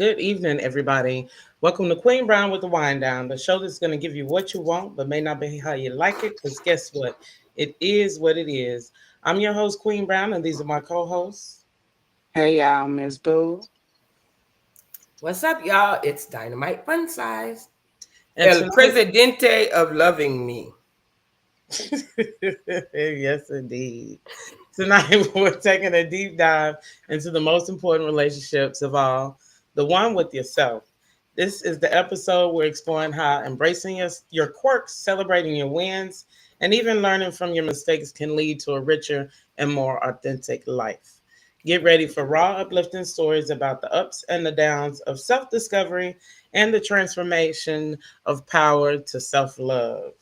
Good evening, everybody. Welcome to Queen Brown with the Wind Down, the show that's going to give you what you want, but may not be how you like it, because guess what? It is what it is. I'm your host, Queen Brown, and these are my co hosts. Hey y'all, Miss Boo. What's up, y'all? It's Dynamite Fun Size. And El tonight, Presidente of Loving Me. yes, indeed. Tonight, we're taking a deep dive into the most important relationships of all, the one with yourself. This is the episode we're exploring how embracing your quirks, celebrating your wins, and even learning from your mistakes can lead to a richer and more authentic life. Get ready for raw, uplifting stories about the ups and the downs of self discovery and the transformation of power to self love.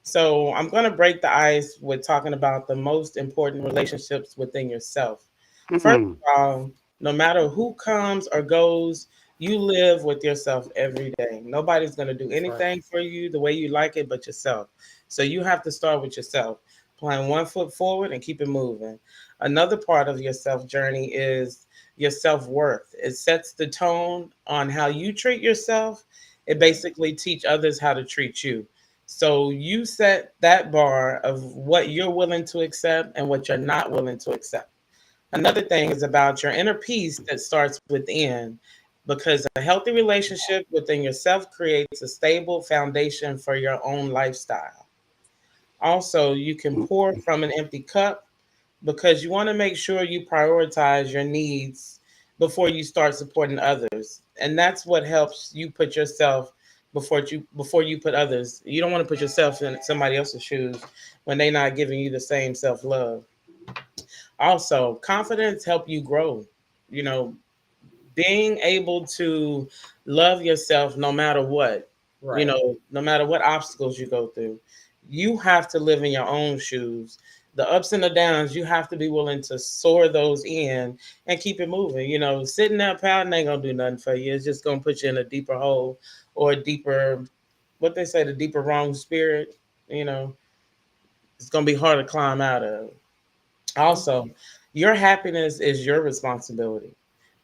So I'm going to break the ice with talking about the most important relationships within yourself. First Mm-mm. of all, no matter who comes or goes, you live with yourself every day. Nobody's going to do That's right. anything for you the way you like it but yourself. So you have to start with yourself, playing one foot forward and keep it moving. Another part of your self journey is your self worth. It sets the tone on how you treat yourself. It basically teach others how to treat you. So you set that bar of what you're willing to accept and what you're not willing to accept. Another thing is about your inner peace that starts within, because a healthy relationship within yourself creates a stable foundation for your own lifestyle. Also, you can pour from an empty cup because you want to make sure you prioritize your needs before you start supporting others. And that's what helps you put yourself before you put others. You don't want to put yourself in somebody else's shoes when they're not giving you the same self-love. Also, confidence help you grow. You know, being able to love yourself no matter what, Right. no matter what obstacles you go through, you have to live in your own shoes. The ups and the downs, you have to be willing to soar those in and keep it moving. Sitting there pouting ain't gonna do nothing for you. It's just gonna put you in a deeper hole or a deeper, what they say, the deeper wrong spirit. You know, it's gonna be hard to climb out of. Also, your happiness is your responsibility.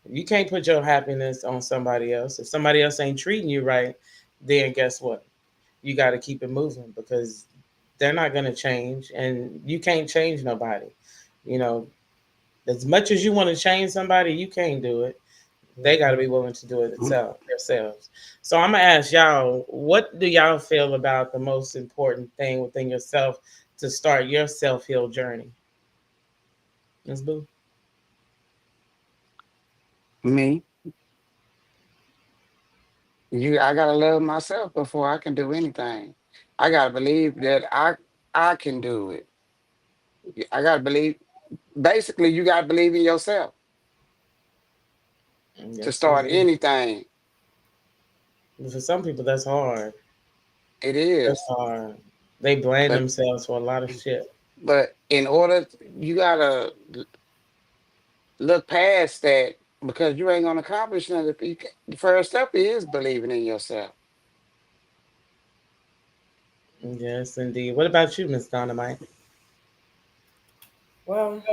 You can't put your happiness on somebody else. If somebody else ain't treating you right, then guess what? You got to keep it moving because they're not going to change and you can't change nobody. You know, as much as you want to change somebody, you can't do it. They got to be willing to do it themselves. So I'm going to ask y'all, what do y'all feel about the most important thing within yourself to start your self-heal journey? Ms. Boo? Me, I gotta love myself before I can do anything. I gotta believe that I can do it. I gotta believe. Basically, you gotta believe in yourself to Yes, start indeed. anything. For some people, that's hard. It That's is, hard. They blame but themselves for a lot of shit. in order, you gotta look past that because you ain't gonna accomplish nothing. The first step is believing in yourself. Yes, indeed. What about you, Miss Dynamite? Well,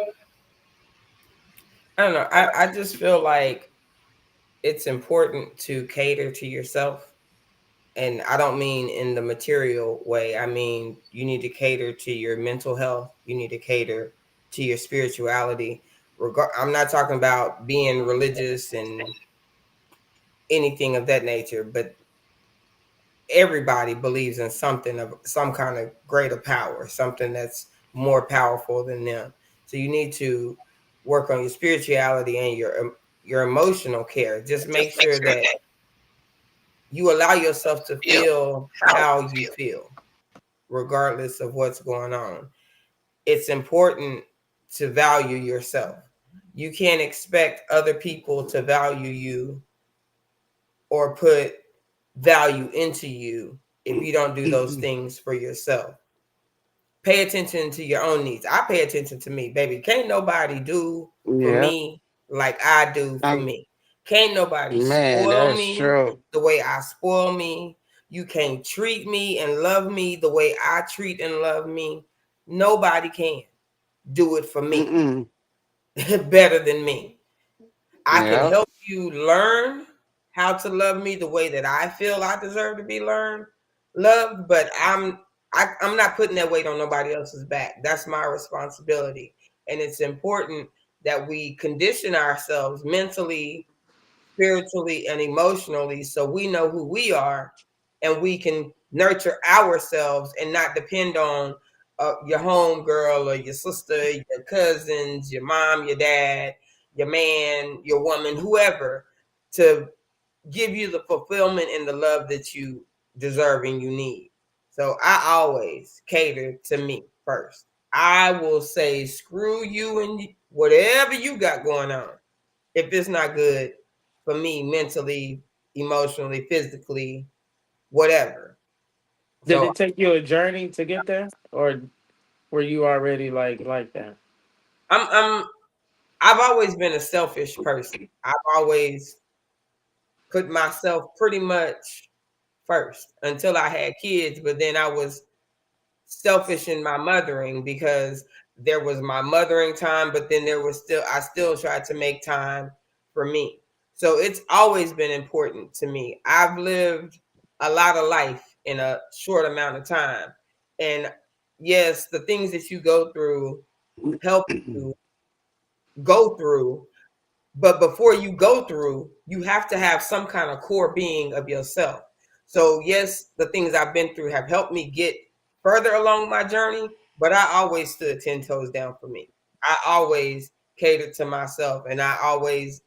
I don't know. I just feel like it's important to cater to yourself. And I don't mean in the material way. I mean, you need to cater to your mental health. You need to cater to your spirituality. I'm not talking about being religious and anything of that nature, but everybody believes in something of some kind of greater power, something that's more powerful than them. So you need to work on your spirituality and your emotional care. Just make sure that you allow yourself to feel how you feel, regardless of what's going on. It's important to value yourself. You can't expect other people to value you or put value into you if you don't do those things for yourself. Pay attention to your own needs. I pay attention to me, baby. Can't nobody do for Yeah, me like I do for I, me. Can't nobody man, spoil that's me true. the way I spoil me. You can't treat me and love me the way I treat and love me. Nobody can do it for me Mm-mm. better than me. I can Yeah. help you learn. how to love me the way that I feel I deserve to be loved, but I'm not putting that weight on nobody else's back. That's my responsibility. And it's important that we condition ourselves mentally, spiritually, and emotionally so we know who we are and we can nurture ourselves and not depend on your home girl or your sister, your cousins, your mom, your dad, your man, your woman, whoever, to give you the fulfillment and the love that you deserve and you need. So I always cater to me first. I will say, screw you and whatever you got going on. If it's not good for me mentally, emotionally, physically, whatever. Did So it take you a journey to get there, or were you already like that? I'm I've always been a selfish person. I've always put myself pretty much first until I had kids, but then I was selfish in my mothering because there was my mothering time, but then I still tried to make time for me. So it's always been important to me. I've lived a lot of life in a short amount of time. And yes, the things that you go through help you go through, but before you go through, you have to have some kind of core being of yourself. So, yes, the things I've been through have helped me get further along my journey, but I always stood 10 toes down for me. I always catered to myself and I always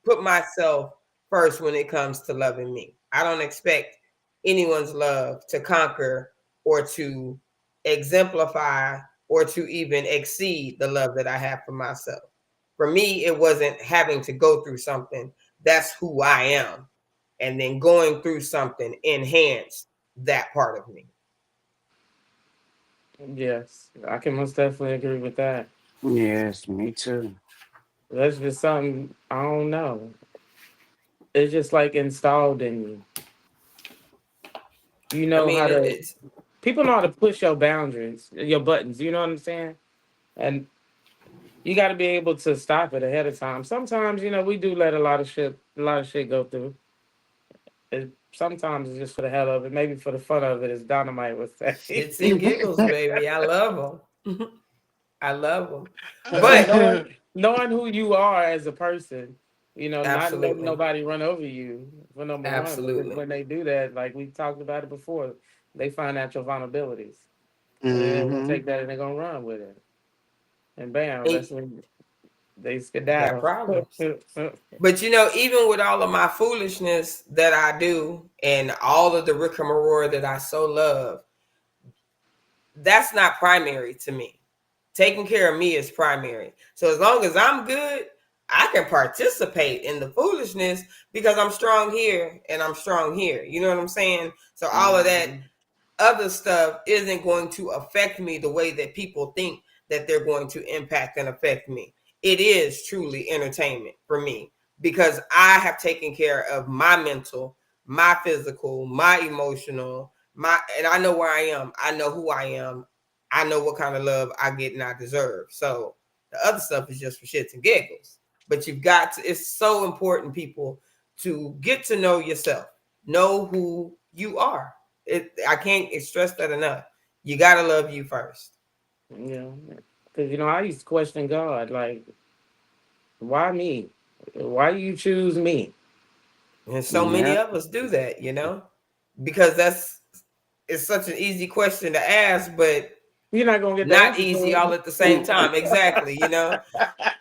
put myself first when it comes to loving me. I don't expect anyone's love to conquer or to exemplify or to even exceed the love that I have for myself. For me, it wasn't having to go through something. That's who I am. And then going through something enhanced that part of me. Yes, I can most definitely agree with that. Yes, me too. That's just something I don't know. It's just like installed in you. You I know mean, how to. it's People know how to push your boundaries, your buttons. You know what I'm saying? And you got to be able to stop it ahead of time. Sometimes, we do let a lot of shit go through. Sometimes it's just for the hell of it, maybe for the fun of it, as Dynamite would say. shits and giggles, baby. I love them. I love them. But But knowing who you are as a person, not letting absolutely, nobody run over you for number one. But absolutely. when they do that, like we talked about it before, they find out your vulnerabilities, and then they're gonna Hmm. take that and they're gonna run with it, and bam, And that's when they you got skedaddle. problems. But even with all of my foolishness that I do and all of the rigmarole that I so love, that's not primary to me. Taking care of me is primary. So as long as I'm good, I can participate in the foolishness because I'm strong here and I'm strong here. You know what I'm saying? So all of that Hmm. other stuff isn't going to affect me the way that people think that they're going to impact and affect me. It is truly entertainment for me because I have taken care of my mental, my physical, my emotional, and I know where I am. I know who I am. I know what kind of love I get and I deserve. So the other stuff is just for shits and giggles. But it's so important, people, to get to know yourself, know who you are. I can't stress that enough. You gotta love you first. Yeah, because I used to question God, like, why me? Why you choose me? And so many Yep. of us do that, because it's such an easy question to ask, but You're not gonna get the not answer easy to all at the same time. Exactly,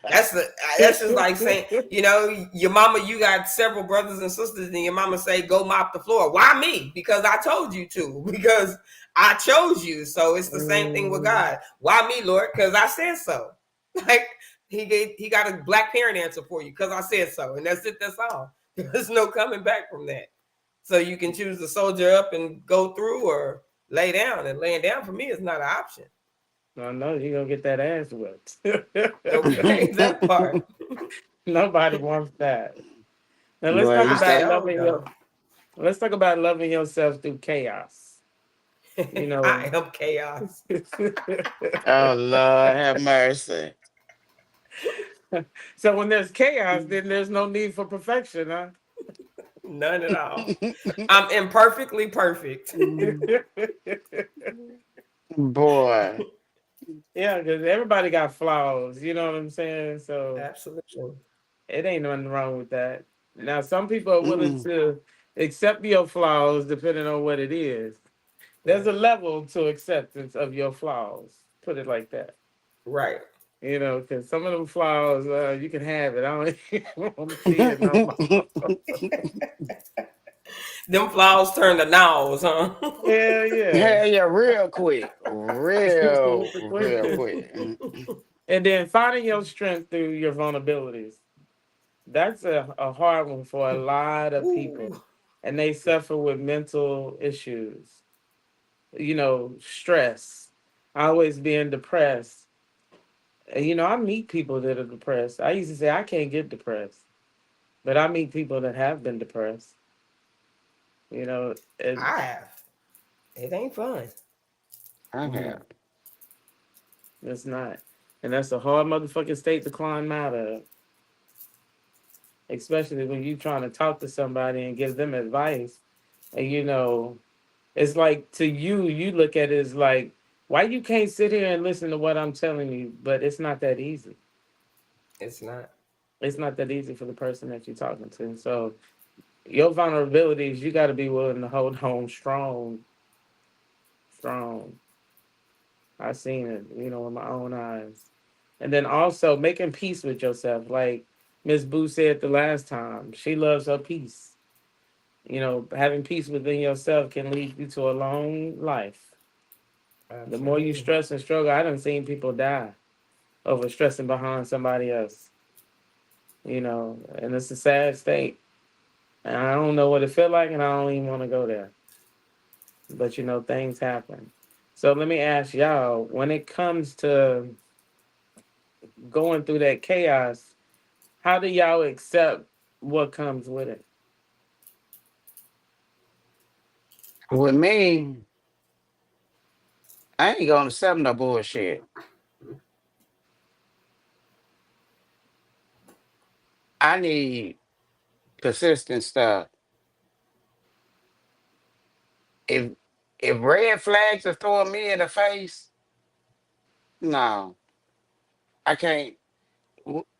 That's that's just like saying, it. your mama, you got several brothers and sisters, and your mama say, go mop the floor. Why me? Because I told you to, because I chose you. So it's the same thing with Mm, God. Why me, Lord? Because I said so. Like he got a black parent answer for you because I said so. And that's it, that's all. There's no coming back from that. So you can choose to soldier up and go through or lay down. And laying down for me is not an option. I know you're gonna get that ass whipped. Okay, that part. Nobody wants that. Now let's Boy, talk you I about start. don't loving your know. let's talk about loving yourself through chaos. You I know. am chaos. Oh Lord, have mercy. So when there's chaos, then there's no need for perfection, huh? None at all. I'm imperfectly perfect. Boy. Yeah, because everybody got flaws. You know what I'm saying? So Absolutely. it ain't nothing wrong with that. Now, some people are willing Mm-mm. to accept your flaws depending on what it is. There's Right. a level to acceptance of your flaws. Put it like that. Right. You know, because some of them flaws, you can have it. I don't even want to see it no more. Them flowers turn to nose, huh? Yeah, yeah. Hell yeah, real quick. Real Quickly. quick. And then finding your strength through your vulnerabilities. That's a hard one for a lot of people. Ooh. And they suffer with mental issues, stress, always being depressed. And, I meet people that are depressed. I used to say I can't get depressed, but I meet people that have been depressed, and I have. It ain't fun. I mm, have. it's not. And that's a hard motherfucking state to climb out of, especially when you trying to talk to somebody and give them advice. And, it's like to you, you look at it as like, why you can't sit here and listen to what I'm telling you? But it's not that easy. It's not. It's not that easy for the person that you're talking to. So your vulnerabilities, you got to be willing to hold on strong, strong. I've seen it, with my own eyes. And then also making peace with yourself. Like Miss Boo said the last time, she loves her peace. Having peace within yourself can lead you to a long life. The more you Absolutely. stress and struggle, I done seen people die over stressing behind somebody else, and it's a sad state. And I don't know what it feel like, and I don't even want to go there. But things happen. So let me ask y'all: when it comes to going through that chaos, how do y'all accept what comes with it? With me, I ain't gonna accept no bullshit. I need consistent stuff. If if red flags are throwing me in the face, no, I can't.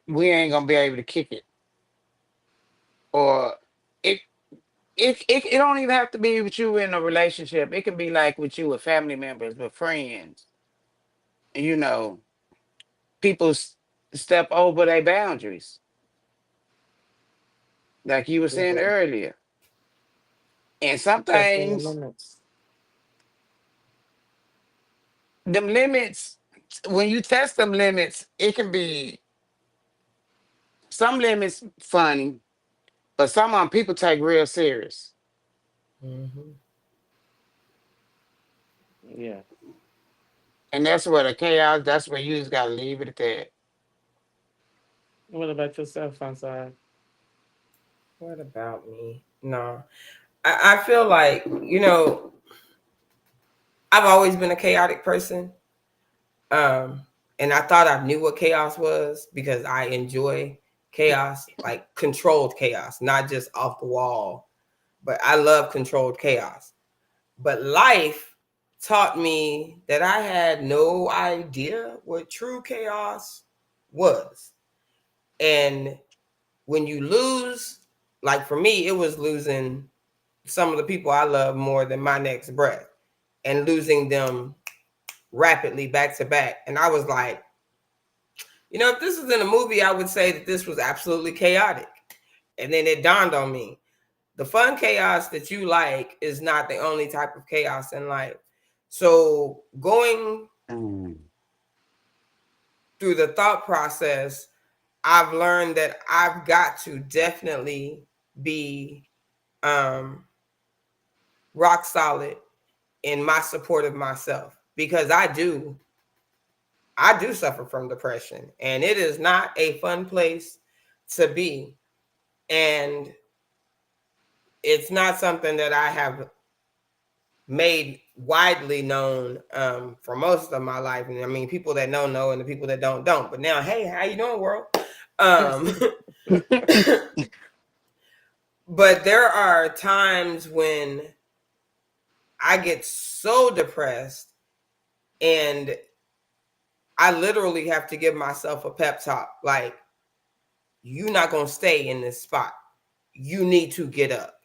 We ain't gonna be able to kick it. Or it it don't even have to be with you in a relationship. It can be like with you with family members, with friends. You know, people step over their boundaries, like you were saying Mhm. earlier. And some Testing the things, limits. them limits, when you test them limits, it can be some limits funny, but some of them people take real serious. Hmm. Yeah. And that's where the chaos, that's where you just gotta leave it at that. What about yourself, Fanside? What about me? No. I feel like, I've always been a chaotic person. Um, and I thought I knew what chaos was because I enjoy chaos, like controlled chaos, not just off the wall, but I love controlled chaos. But life taught me that I had no idea what true chaos was. And when you lose, like for me, it was losing some of the people I love more than my next breath and losing them rapidly back to back. And I was like, if this was in a movie, I would say that this was absolutely chaotic. And then it dawned on me the fun chaos that you like is not the only type of chaos in life. So going Mm. through the thought process, I've learned that I've got to definitely be um, rock solid in my support of myself because I do suffer from depression and it is not a fun place to be. And it's not something that I have made widely known for most of my life. And I mean, people that know, and the people that don't. But now, hey, how you doing, world? Um, But there are times when I get so depressed and I literally have to give myself a pep talk. Like, you're not going to stay in this spot. You need to get up.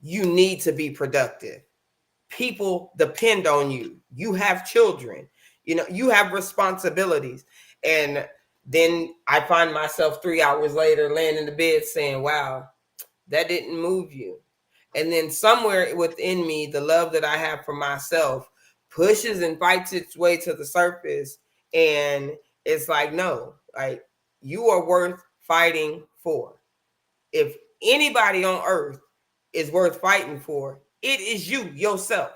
You need to be productive. People depend on you. You have children. You know, you have responsibilities. And then I find myself 3 hours later laying in the bed saying, wow, that didn't move you. And then somewhere within me, the love that I have for myself pushes and fights its way to the surface. And it's like, no, like, you are worth fighting for. If anybody on earth is worth fighting for, it is you, yourself.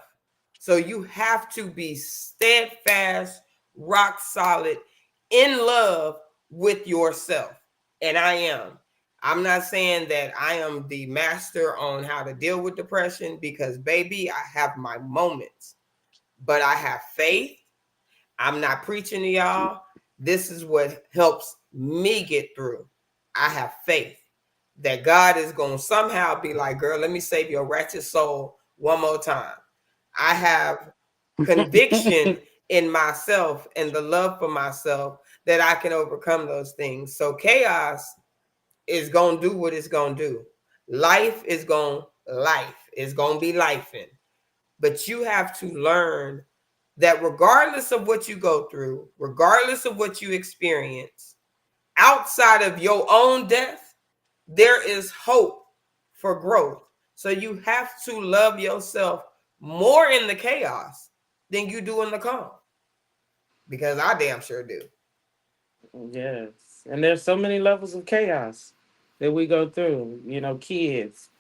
So you have to be steadfast, rock solid, in love with yourself. And I am. I'm not saying that I am the master on how to deal with depression because, baby, I have my moments, but I have faith. I'm not preaching to y'all. This is what helps me get through. I have faith that God is going to somehow be like, girl, let me save your wretched soul one more time. I have conviction in myself and the love for myself that I can overcome those things. So chaos is going to do what it's going to do. Life is going to life. It's going to be lifing. But you have to learn that regardless of what you go through, regardless of what you experience, outside of your own death, there is hope for growth. So you have to love yourself more in the chaos than you do in the calm. Because I damn sure do. Yes. And there's so many levels of chaos that we go through. You know, kids,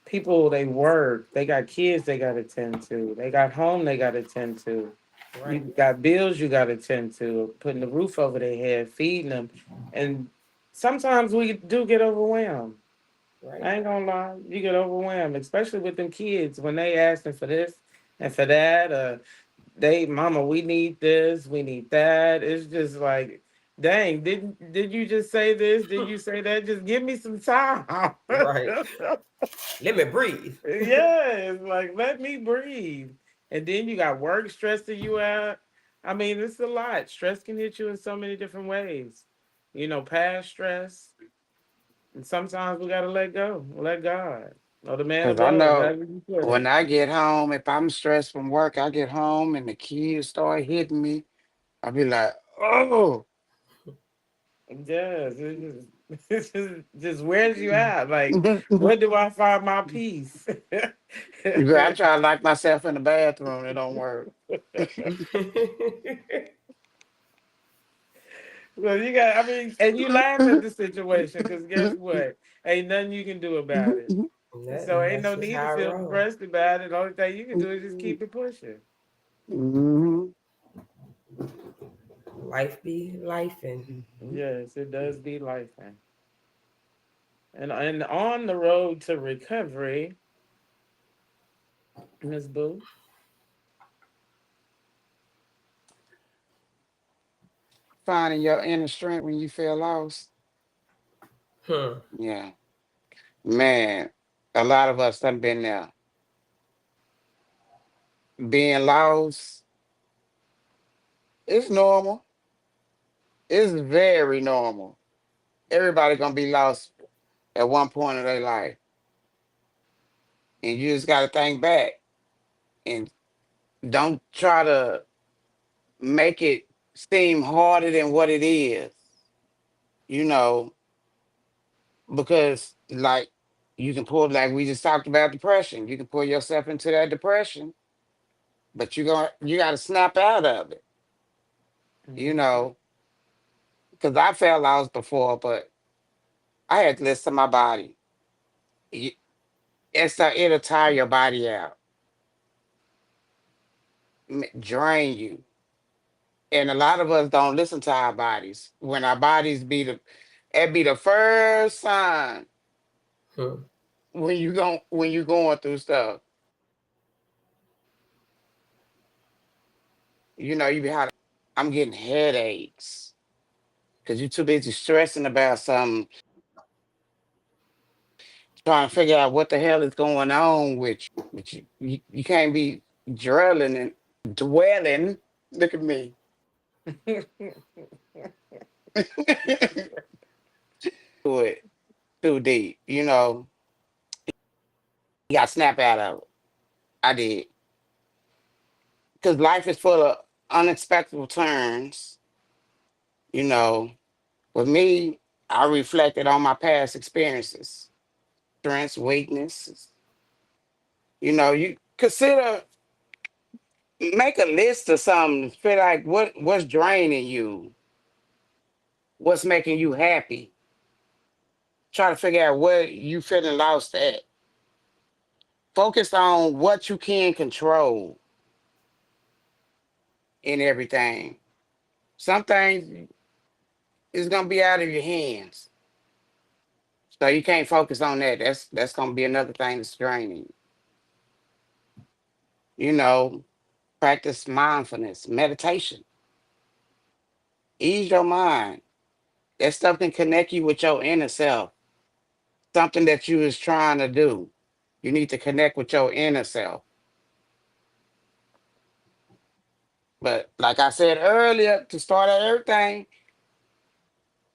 people, they work, they got kids they got to tend to, they got home they got to tend to. You Right. got bills you got to tend to, putting the roof over their head, feeding them. And sometimes we do get overwhelmed. Right. I ain't gonna lie, you get overwhelmed, especially with them kids when they asking for this and for that. They, mama, we need this, we need that. It's just like, dang, did you just say this? Did you say that? Just give me some time. Right. Let me breathe. Yes, like let me breathe. And then you got work stressing you out. I mean, it's a lot. Stress can hit you in so many different ways. You know, past stress. And sometimes we gotta let go, let God, or the man Cause I above, know however you put when it. I get home, if I'm stressed from work, I get home and the kids start hitting me. I be like, oh, Yes, it's just wears you out. Like, where do I find my peace? girl, I try to lock myself in the bathroom. It don't work. Well, you got, I mean, and you laugh at the situation because guess what? Ain't nothing you can do about it. So Nothing. ain't That's no just need to how I feel roll. depressed about it. The only thing you can do is just keep it pushing. Hmm. Life be life and Yes, it does be life, man. And on the road to recovery, Miss Boo. Finding your inner strength when you feel lost. hmm. Yeah, man, a lot of us done been there. Being lost, it's normal. It's very normal. Everybody gonna be lost at one point of their life, and you just gotta think back and don't try to make it seem harder than what it is. You know, because like you can pull, like we just talked about depression. You can pull yourself into that depression, but you gotta snap out of it. You Mhm. know, because I felt lost before, but I had to listen to my body. Y- it'll tire your body out, drain you. And a lot of us don't listen to our bodies. When our bodies it be the first sign Hmm. when you going through stuff. You know, you be how I'm getting headaches because you're too busy stressing about something trying to figure out what the hell is going on with you. But you can't be drilling and dwelling. Look at me. Do it too deep. You got to snap out of it. I did. Because life is full of unexpected turns. You know, with me, I reflected on my past experiences, strengths, weaknesses. You consider, make a list of something. Feel like what's draining you, what's making you happy. Try to figure out where you feeling lost at. Focus on what you can control in everything. Some things is gonna be out of your hands. So you can't focus on that. That's gonna be another thing that's draining. You know, practice mindfulness, meditation, ease your mind. That stuff can connect you with your inner self. Something that you is trying to do. You need to connect with your inner self. But like I said earlier, to start at everything,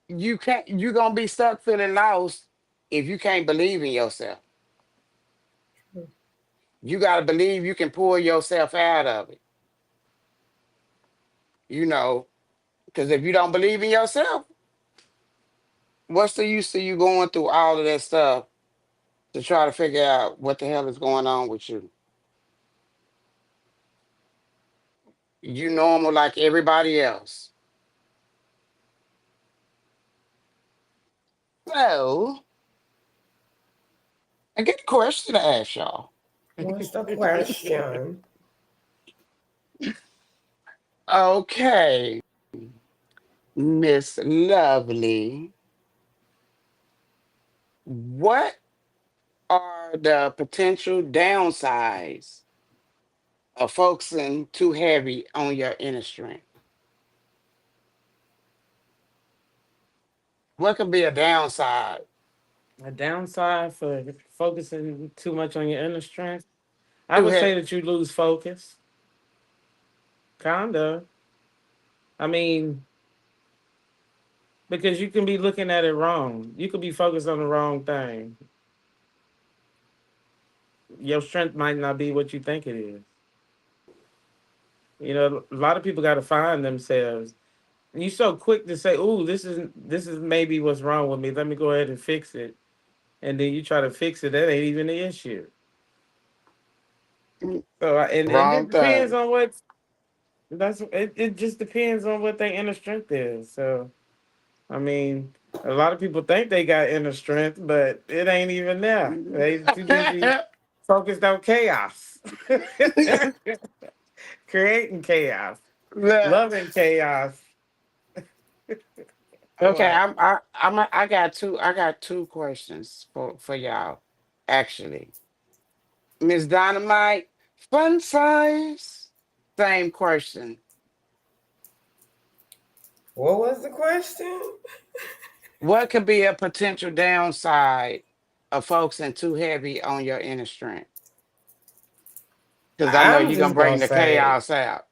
you're gonna be stuck feeling lost if you can't believe in yourself. You gotta believe you can pull yourself out of it. You know, because if you don't believe in yourself, what's the use of you going through all of that stuff to try to figure out what the hell is going on with you? You normal like everybody else. So I get a question to ask y'all. What's the question? Okay, Miss Lovely, what are the potential downsides of focusing too heavy on your inner strength? What could be a downside? A downside for focusing too much on your inner strength, I Too would say heavy. that you lose focus. Kinda. I mean, because you can be looking at it wrong. You could be focused on the wrong thing. Your strength might not be what you think it is. A lot of people got to find themselves. And you're so quick to say, "Ooh, this is maybe what's wrong with me. Let me go ahead and fix it." And then you try to fix it. That ain't even the issue. So, and it Wrong depends thing. on what. It just depends on what their inner strength is. So, I mean, a lot of people think they got inner strength, but it ain't even there. They too busy focused on chaos, creating chaos, Look, loving chaos. okay, What? I got two questions for y'all. Actually, Miss Dynamite, fun size. Same question. What was the question? What could be a potential downside of focusing too heavy on your inner strength? Because I know I'm you're gonna just gonna bring the say, chaos out.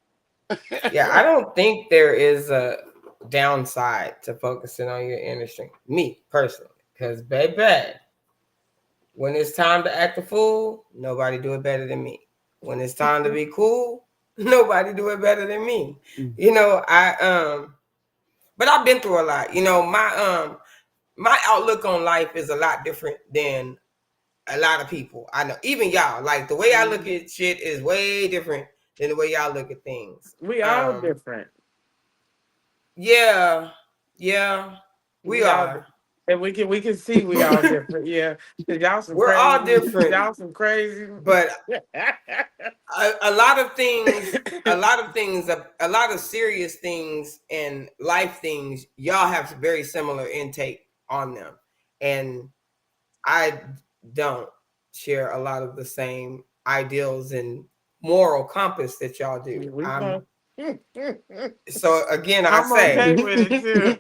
yeah, I don't think there is a downside to focusing on your inner strength. Me personally, because baby, when it's time to act a fool, nobody do it better than me. When it's time to be cool, nobody do it better than me. But I've been through a lot. My outlook on life is a lot different than a lot of people. I know, even y'all. Like the way I look Mhm. at shit is way different than the way y'all look at things. We all different. Yeah, yeah, we We all, are. and we can see we all different. Yeah, 'cause y'all some We're all crazy. different, Y'all some crazy. but a lot of things, a lot of serious things and life things, y'all have very similar intake on them, and I don't share a lot of the same ideals and moral compass that y'all do. We know. So again, I I'm say, okay with it too.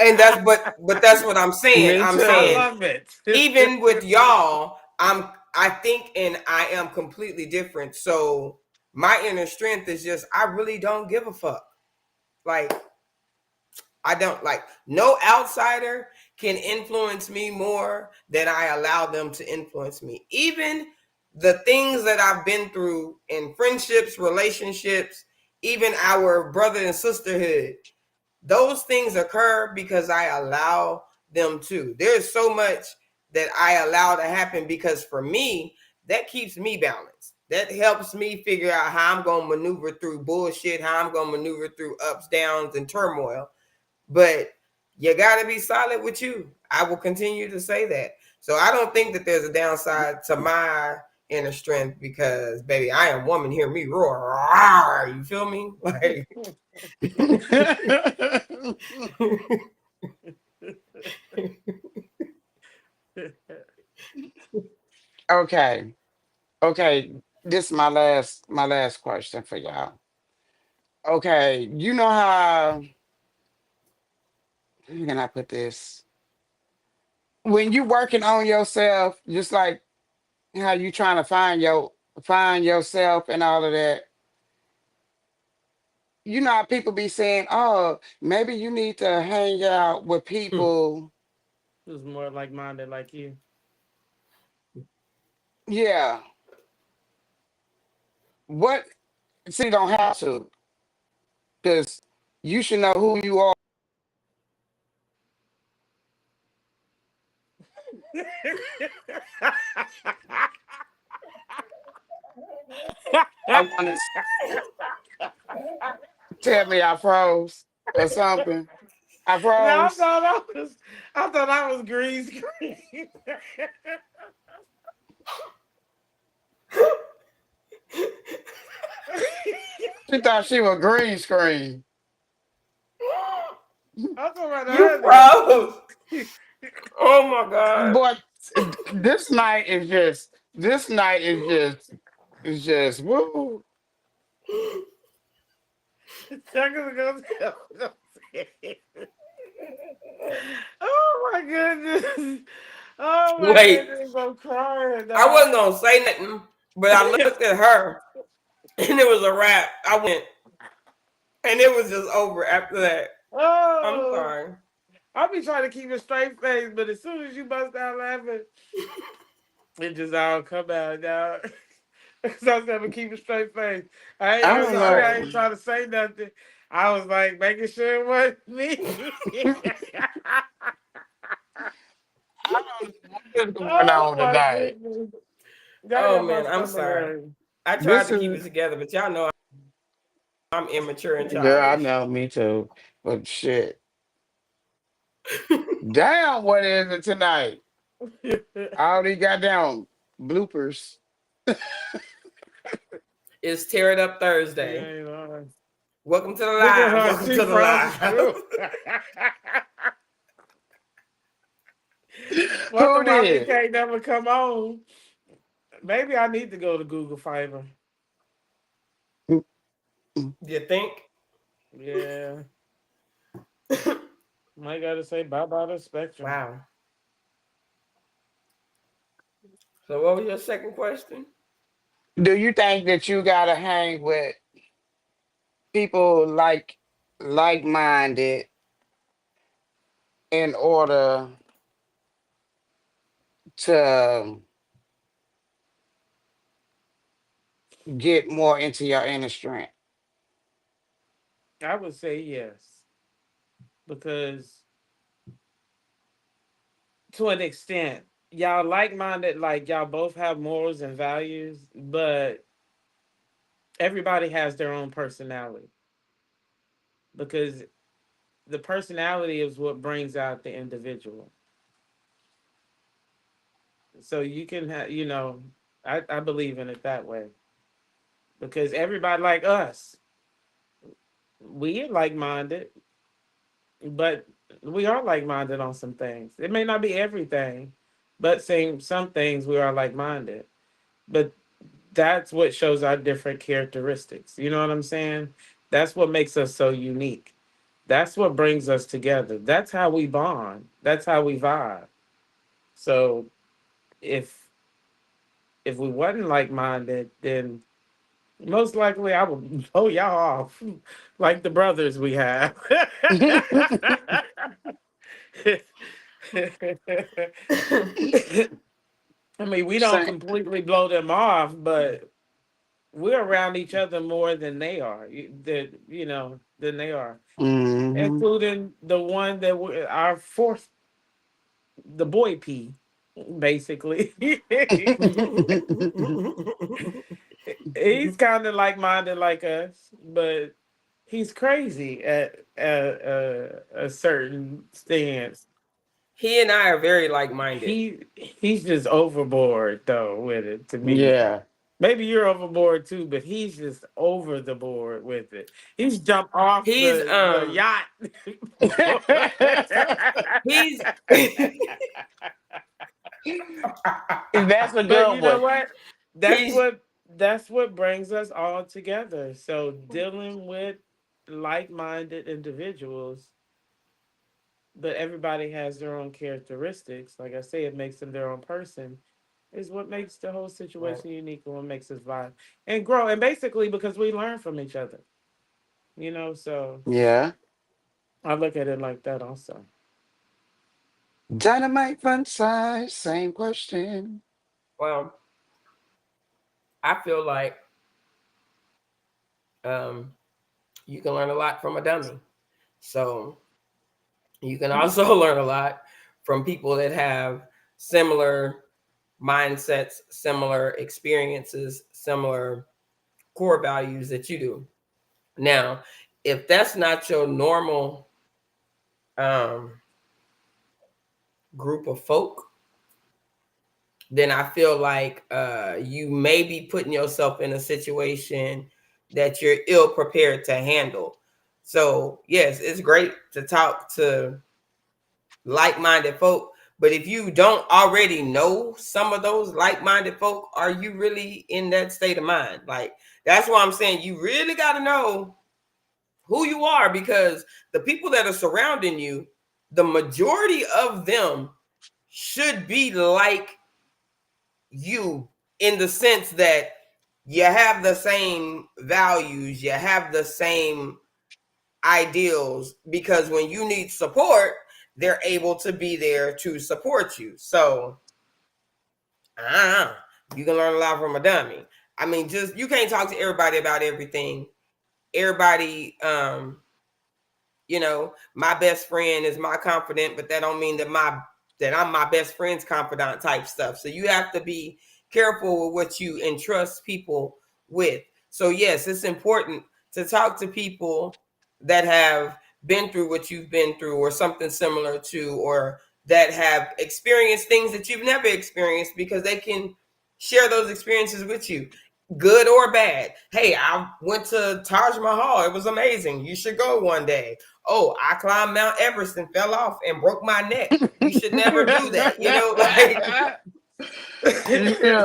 and that's what I'm saying. Me I'm I too. saying love it. even with y'all, I think and I am completely different. So my inner strength is just I really don't give a fuck. Like I don't like no outsider can influence me more than I allow them to influence me. Even the things that I've been through in friendships, relationships, even our brother and sisterhood, those things occur because I allow them to. There's so much that I allow to happen because for me, that keeps me balanced. That helps me figure out how I'm going to maneuver through bullshit, how I'm going to maneuver through ups, downs, and turmoil. But you got to be solid with you. I will continue to say that. So I don't think that there's a downside to my inner strength because, baby, I am woman. Hear me roar. Rawr, you feel me? Like, Okay. Okay. This is my last question for y'all. Okay. You know how can I put this? When you working on yourself, just like how you trying to find yourself and all of that, you know how people be saying, oh, maybe you need to hang out with people. Who's more like minded like you? Yeah. What see don't have to, because you should know who you are. I want to tell me I froze or something. I Yeah, froze. I thought I was green screen. She thought she was green screen. I thought about you earlier. froze. Oh my God. But this night is just woo. Second ago. Oh my goodness. Oh my Wait, goodness. I'm crying, I dog. wasn't going to say nothing, but I looked at her and it was a wrap. I went, and it was just over after that. I'm Oh, sorry. I'll be trying to keep a straight face, but as soon as you bust out laughing, it just all come out, dog. Cause I was never keep a straight face. I I'm don't See, know. I sorry. ain't trying to say nothing. I was like making sure it wasn't me. I don't know what is going Oh on my tonight. goodness. Got Oh in my man, I'm stomach sorry. hurt. I tried This to keep it is together, but y'all know I'm immature and girl, I childish. know, me too. But shit. Damn, what is it tonight? All these goddamn bloopers. It's Tear It Up You Thursday. ain't lying. Welcome to the Look at live. her. Welcome She to the froze live. too. Wonder Who why we did? can't never come on. Maybe I need to go to Google Fiber. You think? Yeah. Might gotta say bye bye to Spectrum. Wow. So what was your second question? Do you think that you gotta hang with people like minded in order to get more into your inner strength? I would say yes. Because to an extent, y'all like minded, like y'all both have morals and values, but everybody has their own personality. Because the personality is what brings out the individual. So you can have, I believe in it that way. Because everybody like us, we are like minded, but we are like minded on some things. It may not be everything, but saying some things we are like minded. But that's what shows our different characteristics. You know what I'm saying? That's what makes us so unique. That's what brings us together. That's how we bond. That's how we vibe. So if if we wasn't like minded, then most likely I would blow y'all off like the brothers we have. I mean, we don't Same. completely blow them off, but we're around each other more than they are. Than they are, Hmm. including the one that our fourth, the boy P, basically. He's kind of like minded like us, but he's crazy at a certain stance. He and I are very like minded. He's just overboard though with it to me. Yeah. Maybe you're overboard too, but he's just over the board with it. He's jumped off He's the yacht before. he's That's a But good you know one. what? That's he's what that's what brings us all together. So dealing with like-minded individuals, but everybody has their own characteristics. Like I say, it makes them their own person. Is what makes the whole right. situation unique and what makes us vibe and grow. And basically because we learn from each other. So Yeah. I look at it like that also. Dynamite fun size. Same question. Well, I feel like um, you can learn a lot from a dummy. So you can also learn a lot from people that have similar mindsets, similar experiences, similar core values that you do. Now, if that's not your normal um, group of folk, then I feel like you may be putting yourself in a situation that you're ill prepared to handle. So, yes, it's great to talk to like minded folk, but if you don't already know some of those like minded folk, are you really in that state of mind? Like, that's why I'm saying you really got to know who you are, because the people that are surrounding you, the majority of them should be like you, in the sense that you have the same values, you have the same ideals, because when you need support, they're able to be there to support you. So, uh, you can learn a lot from a dummy. I mean, just you can't talk to everybody about everything. Everybody, my best friend is my confidant, but that don't mean that I'm my best friend's confidant type stuff. So you have to be careful with what you entrust people with. So yes, it's important to talk to people that have been through what you've been through, or something similar to, or that have experienced things that you've never experienced, because they can share those experiences with you, good or bad. Hey, I went to Taj Mahal. It was amazing. You should go one day. Oh, I climbed Mount Everest and fell off and broke my neck. You should never do that. Yeah,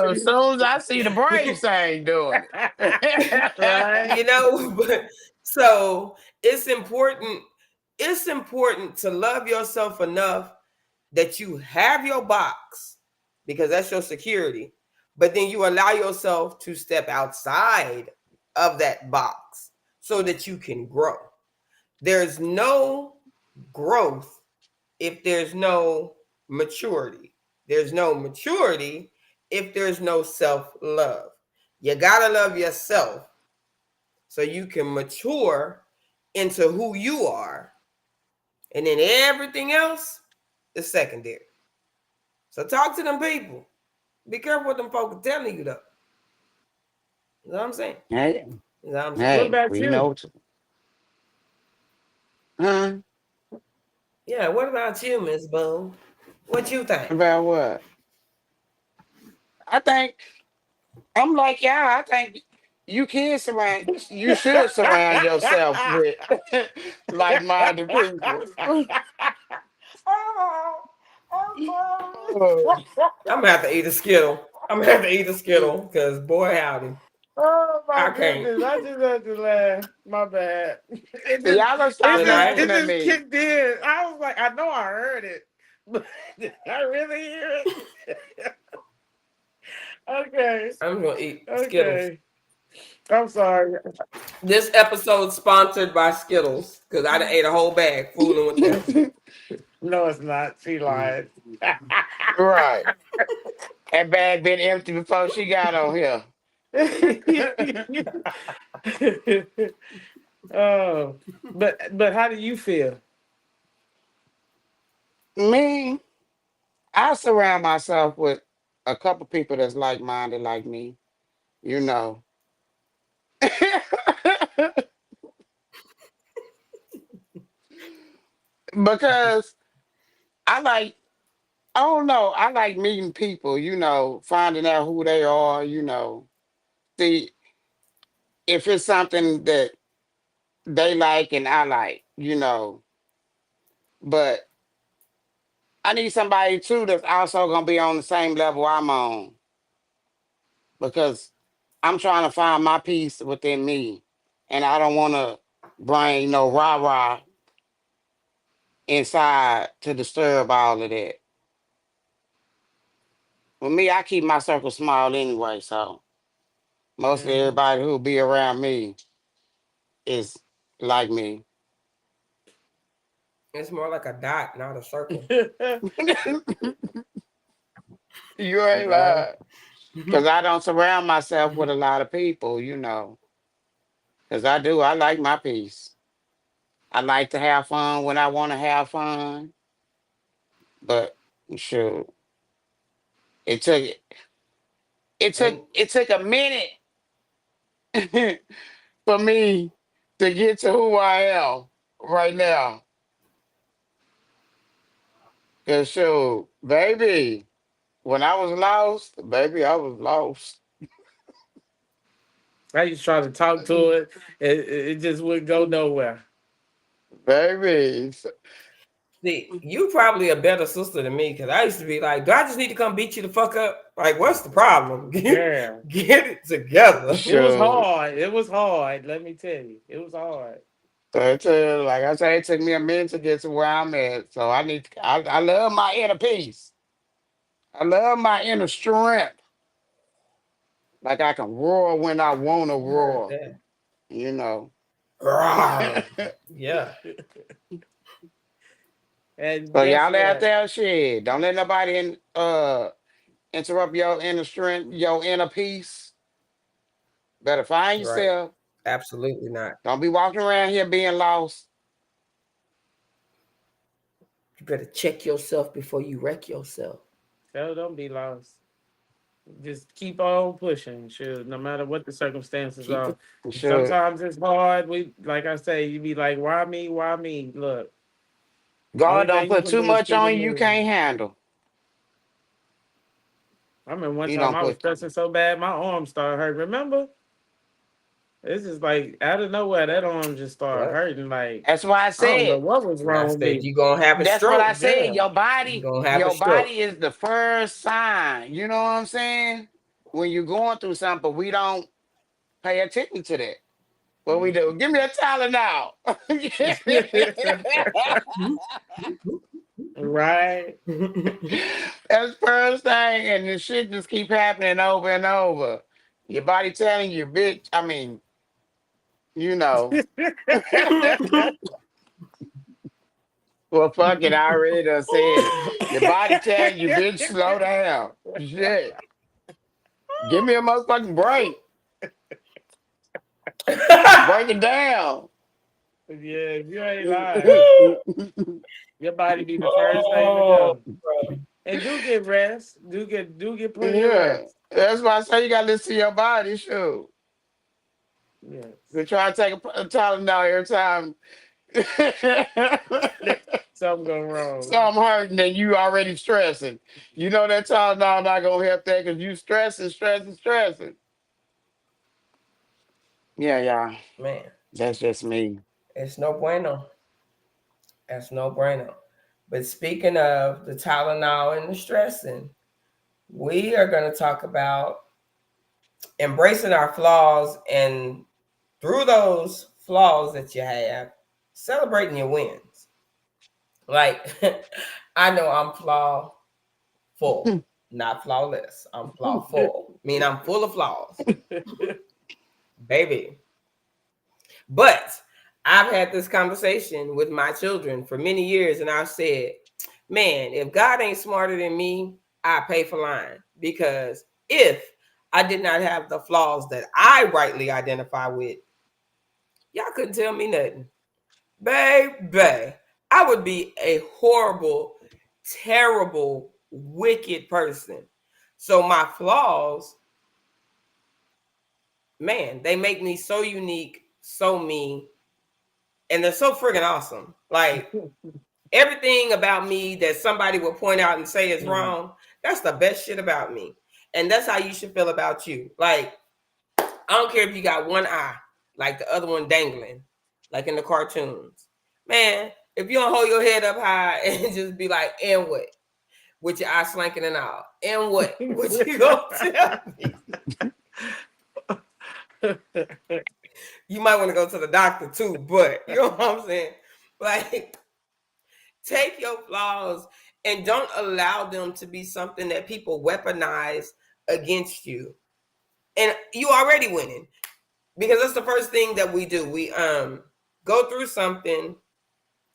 as soon as I see the brave thing doing Right? But so it's important. It's important to love yourself enough that you have your box, because that's your security. But then you allow yourself to step outside of that box so that you can grow. There's no growth if there's no maturity. There's no maturity if there's no self love. You gotta love yourself so you can mature into who you are, and then everything else is secondary. So talk to them people. Be careful what them folks are telling you, though. You know what I'm saying? hey, You know what I'm saying? What hey, about we you? know. Huh? Yeah. What about you, Miss Boone? What you think? About what? I think I'm like y'all. I think you should surround yourself with like-minded people. I'm gonna have to eat a Skittle. I'm gonna have to eat a Skittle, because boy howdy. Oh my I can't goodness! I just had to laugh. My bad. It See, just, y'all gonna stop tonight. laughing it at just me. kicked in. I was like, I know I heard it, but did I really hear it? Okay, I'm gonna eat Skittles. okay. I'm sorry. This episode sponsored by Skittles because I done ate a whole bag fooling with them. No, it's not. She lied. Right. That bag been empty before she got on here. Oh, but how do you feel? Me, I surround myself with a couple people that's like minded like me, you know. Because I like, I don't know, I like meeting people, finding out who they are, See, if it's something that they like and I like, but I need somebody too that's also gonna be on the same level I'm on because I'm trying to find my peace within me, and I don't want to bring no rah rah inside to disturb all of that. With me, I keep my circle small anyway, so most of Mhm. everybody who be around me is like me. It's more like a dot, not a circle. You ain't Okay. lying. Because I don't surround myself with a lot of people, because I do. I like my peace. I like to have fun when I want to have fun, but sure, it took it took And it took a minute for me to get to who I am right now. Cause sure, baby, when I was lost, baby, I was lost. I used to try to talk to it. It just wouldn't go nowhere. Baby, see, you probably a better sister than me because I used to be like, do I just need to come beat you the fuck up? Like, what's the problem? Yeah. Get it together. It was sure. hard. It was hard. Let me tell you, it was hard. So like I said, it took me a minute to get to where I'm at. So I love my inner peace. I love my inner strength. Like I can roar when I want to I heard roar, that. you know. Rawr. Yeah. And So guess y'all out what? there, shit. Don't let nobody interrupt your inner strength, your inner peace. Better find Right. yourself. Absolutely not. Don't be walking around here being lost. You better check yourself before you wreck yourself. So don't be lost. Just keep on pushing. Sure, no matter what the circumstances Keep are. it. Sure. Sometimes it's hard. We, like I say, you be like, "Why me? Why me?" Look, God only don't thing you put can too do is much keep it on you you moving. can't handle. I remember one You time don't I was put. stressing so bad, my arm started hurting. Remember? It's just like out of nowhere, that arm just started Yep. hurting. Like That's why I I don't know said. what was And I wrong with said, me. you going to have a That's what I stroke. said. Yeah, You going to have a Your stroke. body is the first sign. You know what I'm saying? When you're going through something, but we don't pay attention to that. What we do? Give me a towel now. right. That's the first thing, and the shit just keep happening over and over. Your body telling you, bitch. I mean, you know. Well, fuck it. I already done said it. Your body telling you, bitch, slow down. Shit. Give me a motherfucking break. Break it down. Yeah, you ain't lying. Yeah. Your body be the first thing to Oh, go. And do get rest. Do get plenty of Yeah. rest. That's why I say you gotta listen to your body, sure. Yes. They try to take a Tylenol every time Something go wrong. something hurting and you already stressing. You know that Tylenol not gonna help that because you stressing. Yeah, yeah. man. That's just me. It's no bueno. That's no bueno. But speaking of the Tylenol and the stressing, we are going to talk about embracing our flaws, and through those flaws that you have, celebrating your wins. Like, I know I'm flaw full, not flawless. I'm flaw full. I mean, I'm full of flaws, baby. But I've had this conversation with my children for many years, and I've said, man, if God ain't smarter than me, I pay for lying. Because if I did not have the flaws that I rightly identify with, y'all couldn't tell me nothing. Baby, I would be a horrible, terrible, wicked person. So my flaws, man, they make me so unique, so me, and they're so friggin' awesome. Like, everything about me that somebody will point out and say is wrong, that's the best shit about me. And that's how you should feel about you. Like, I don't care if you got one eye, like the other one dangling, like in the cartoons. Man, if you don't hold your head up high and just be like, and what? With your eye slanking and all. And what? What you gonna tell me? You might want to go to the doctor too, but you know what I'm saying? Like, take your flaws and don't allow them to be something that people weaponize against you. And you already winning. Because that's the first thing that we do. We go through something,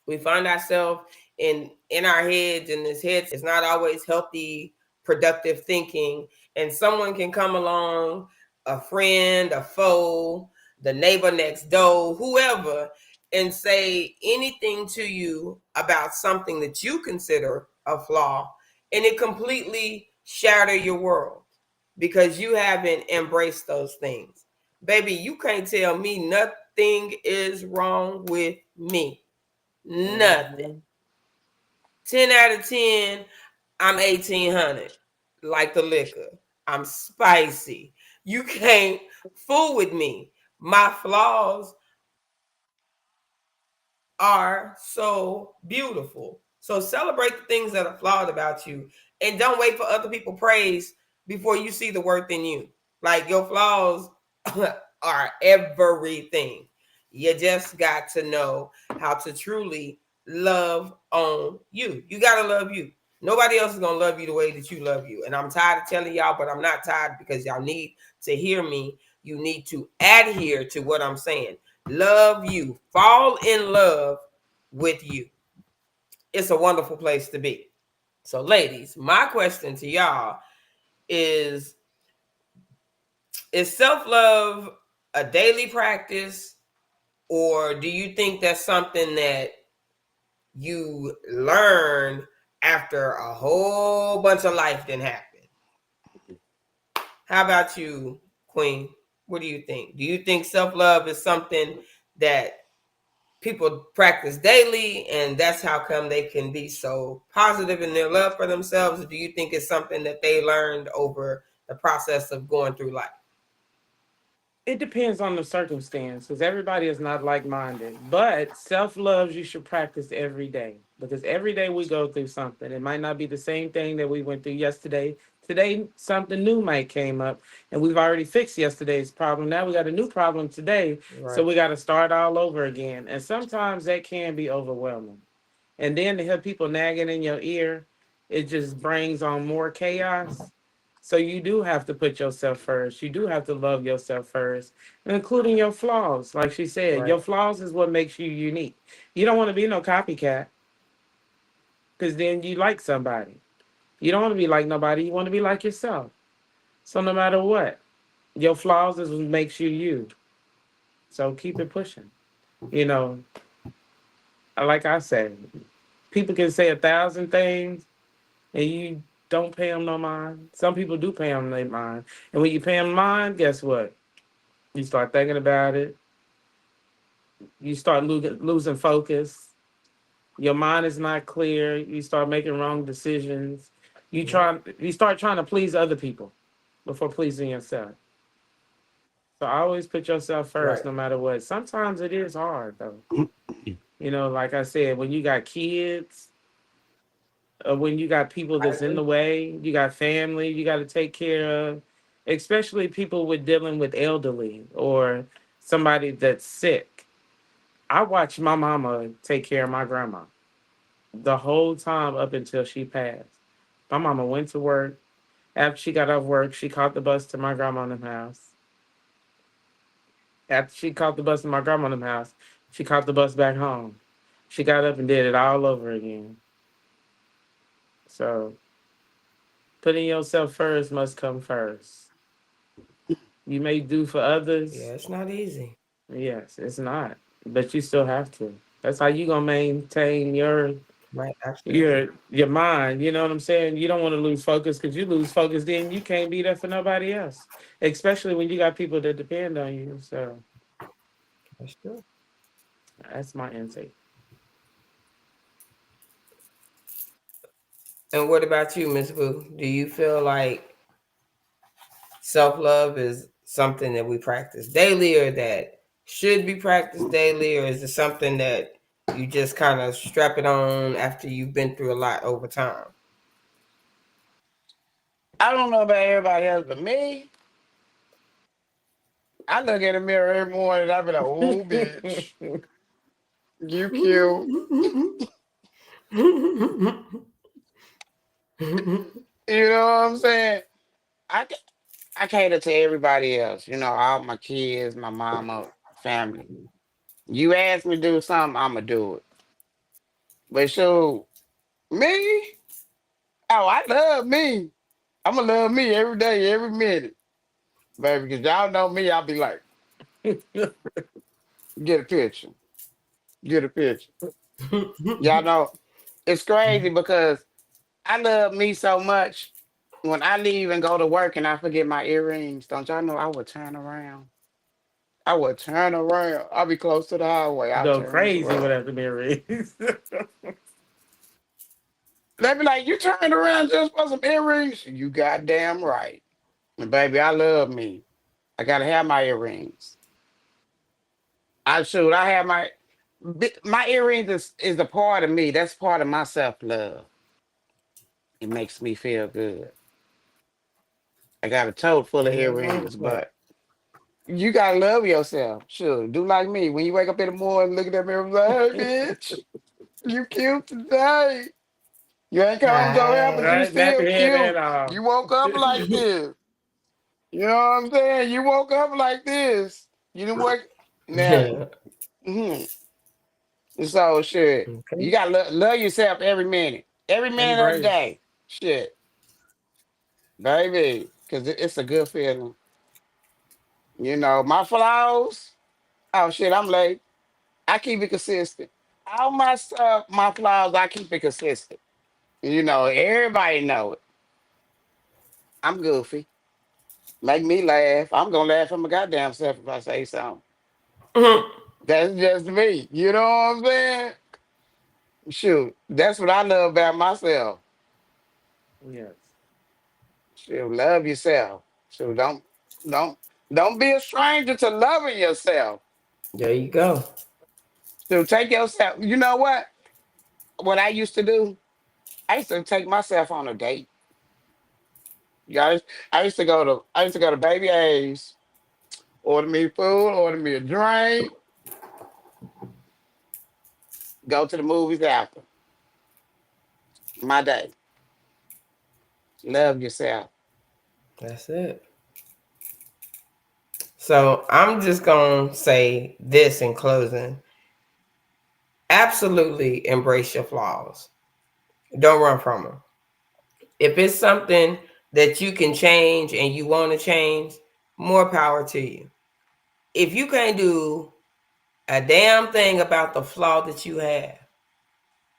we find ourselves in our heads, and this head is not always healthy, productive thinking. And someone can come along, a friend, a foe, the neighbor next door, whoever, and say anything to you about something that you consider a flaw, and it completely shatter your world because you haven't embraced those things. Baby, you can't tell me nothing is wrong with me. Nothing. 10 out of 10, I'm 1800, like the liquor. I'm spicy. You can't fool with me. My flaws are so beautiful. So celebrate the things that are flawed about you, and don't wait for other people praise before you see the worth in you. Like, your flaws are everything. You just got to know how to truly love on you. You got to love you. Nobody else is going to love you the way that you love you. And I'm tired of telling y'all, but I'm not tired because y'all need to hear me. You need to adhere to what I'm saying. Love you. Fall in love with you. It's a wonderful place to be. So, ladies, my question to y'all is self-love a daily practice, or do you think that's something that you learn after a whole bunch of life didn't happen? How about you, Queen? What do you think? Do you think self-love is something that people practice daily, and that's how come they can be so positive in their love for themselves? Or do you think it's something that they learned over the process of going through life? It depends on the circumstance because everybody is not like minded. But self love you should practice every day because every day we go through something. It might not be the same thing that we went through yesterday. Today, something new might came up, and we've already fixed yesterday's problem. Now we got a new problem today, right. So we got to start all over again. And sometimes that can be overwhelming. And then to have people nagging in your ear, it just brings on more chaos. So you do have to put yourself first. You do have to love yourself first, including your flaws. Like she said, right. Your flaws is what makes you unique. You don't want to be no copycat because then you like somebody. You don't want to be like nobody. You want to be like yourself. So no matter what, your flaws is what makes you you. So keep it pushing. You know, like I said, people can say 1,000 things and you don't pay them no mind. Some people do pay them their mind. And when you pay them mind, guess what? You start thinking about it. You start losing focus. Your mind is not clear. You start making wrong decisions. You start trying to please other people before pleasing yourself. So always put yourself first, right. No matter what. Sometimes it is hard though. You know, like I said, when you got kids, when you got people that's in the way, you got family you got to take care of, especially people with dealing with elderly or somebody that's sick. I watched my mama take care of my grandma the whole time up until she passed. My mama went to work. After she got off work, she caught the bus to my grandma's house. After she caught the bus to my grandma's house, she caught the bus back home. She got up and did it all over again. So putting yourself first must come first. You may do for Yeah, others. it's not easy. Yes, it's not. But you still have to. That's how you gonna maintain Right, absolutely. your mind. You know what I'm saying? You don't want to lose focus because you lose focus, then you can't be there for nobody else. Especially when you got people that depend on you. So That's true. that's my intake. And what about you, Miss Boo? Do you feel like self love is something that we practice daily, or that should be practiced daily, or is it something that you just kind of strap it on after you've been through a lot over time? I don't know about everybody else, but me, I look in the mirror every morning and I be like, oh, bitch, you cute. You know what I'm saying? I, ca- I cater to everybody else, all my kids, my mama, family. You ask me to do something, I'm going to do it. But so, me, oh, I love me. I'm going to love me every day, every minute. Baby, because y'all know me, I'll be like, get a picture, get a picture. Y'all know it's crazy because I love me so much. When I leave and go to work and I forget my earrings, don't y'all know I would turn around? I would turn around. I'll be close to the highway. I'll Go turn crazy around. without the earrings. They be like, you turned around just for some earrings? You goddamn right. And baby, I love me. I gotta have my earrings. I have my earrings is a part of me. That's part of my self love. It makes me feel good. I got a tote full of Ain't nothing wrong earrings, with that. but you gotta love yourself. Sure. Do like me. When you wake up in the morning, look at that mirror and be like, hey bitch, you cute today. You ain't combed your hair, but you Hi. Right? Not still the head at cute. all. You woke up like this. You know what I'm saying? You woke up like this. You didn't wake now. mhm. So shit. Okay. You gotta love yourself every minute. Every minute of the Embrace. day. Shit. Baby. Cause it's a good feeling. My flaws. Oh shit, I'm late. I keep it consistent. All my stuff, my flaws, I keep it consistent. Everybody know it. I'm goofy. Make me laugh. I'm gonna laugh at my goddamn self if I say something. That's just me. You know what I'm saying? Shoot, that's what I love about myself. Yes. Shoot, love yourself. Shoot, don't don't be a stranger to loving yourself. There you go. Shoot, take yourself. You know what? What I used to do? I used to take myself on a date. Guys, I used to go to Baby A's, order me food, order me a drink, go to the movies after my day. Love yourself. That's it. So I'm just gonna say this in closing. Absolutely embrace your flaws. Don't run from them. If it's something that you can change and you want to change, more power to you. If you can't do a damn thing about the flaw that you have,